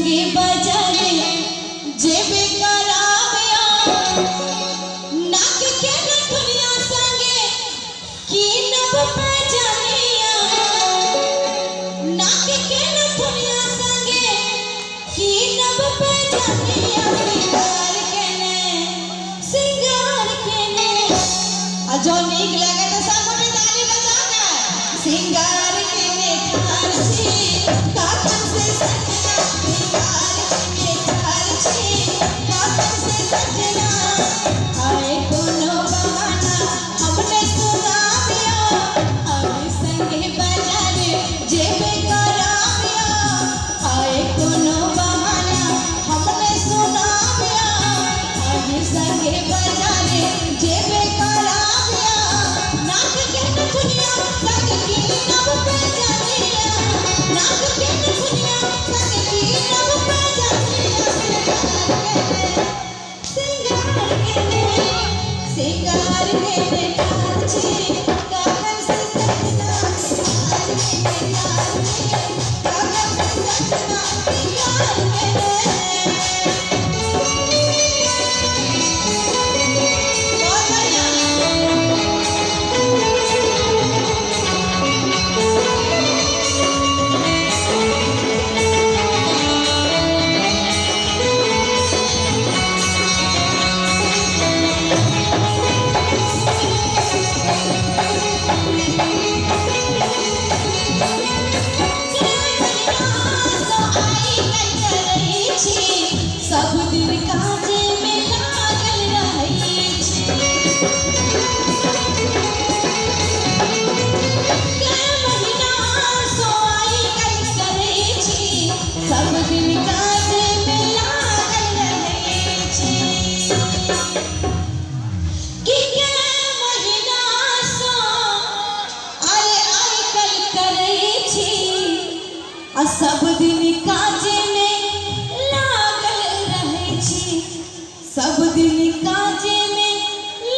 संगे बजारे जेबे कराबिया नाक के दुनिया संगे की नब बजानिया नाक के दुनिया संगे की नब बजानिया सिंगार के ने जो नीक लगे तो सब कोई ताली बजाना सिंगार के ने ठार छी काकन से सजना सिंगार के ने ठार छी काकन से सजना आए कोनो बहाना हमने सुना दिया हम संगे बजारे जेबे कराबिया आए कोनो बहाना हमने सुना दिया हम संगे बजारे जेबे नाक के दुनिया संग की नब बजानिया नाक के दुनिया संग की नब बजानिया सिंगार के ने ठार छी काकन से सजना सिंगार के ने ठार छी काकन से सजना सिंगार के ने सब दिन काजे में लागल रहै छी के महीना सोई कल करै छी सब दिन काजे में लागल रहै छी कि के महीना सो अरे आई कल करै छी आ सब दिन काजे सब दिन काजे में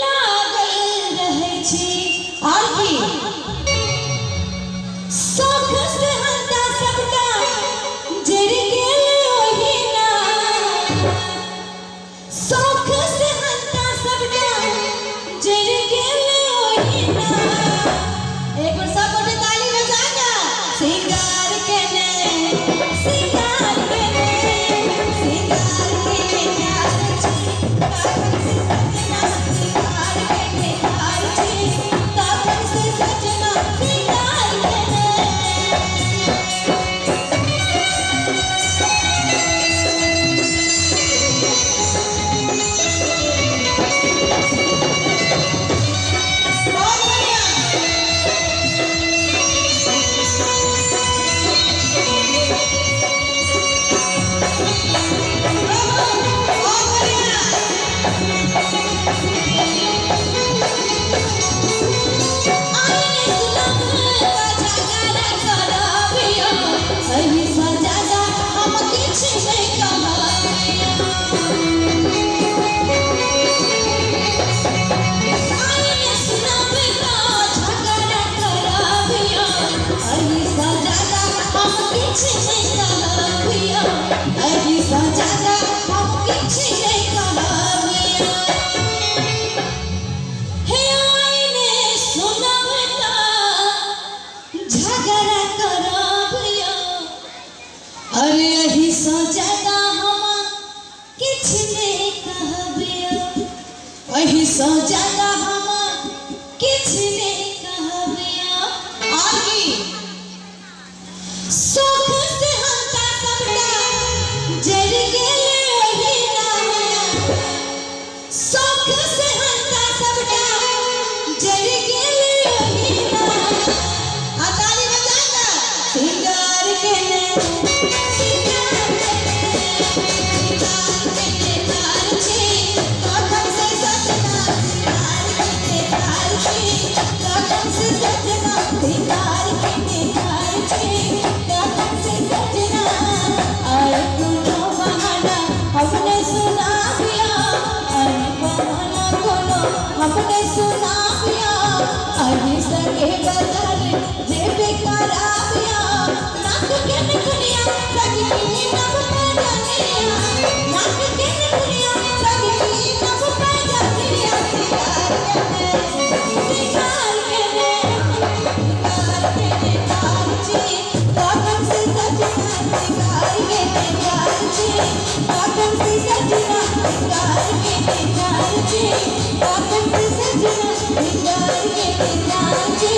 लागल रहै छी और की शौक से हंता सबटा जड़ गेल ओही ना शौक से हंता सबटा जड़ गेल ओही ना एक बार सब कोई ताली बजाना सिंगार के ने सिंगार के ने सिंगार के ने ठार छी काकन से सजना सिंगार के ने ठार छी काकन से सजना सिंगार के ने बहुत बढ़िया अरे यही सो ज्यादा हम किछ नहीं कहबियो यही सो ज्यादा हम किछ नहीं कहबियो आगी सुख से हंता सबटा जड़ गेल ओही ना सुख से हंता सबटा जड़ गेल ओही ना आ ताली बजाना सिंगार के ने हमने सुना पिया अभी संगे बजारे जेबे कराबिया नाक के दुनिया संग की नब प्यार के काकन से सजना श्रृंगार के प्यार के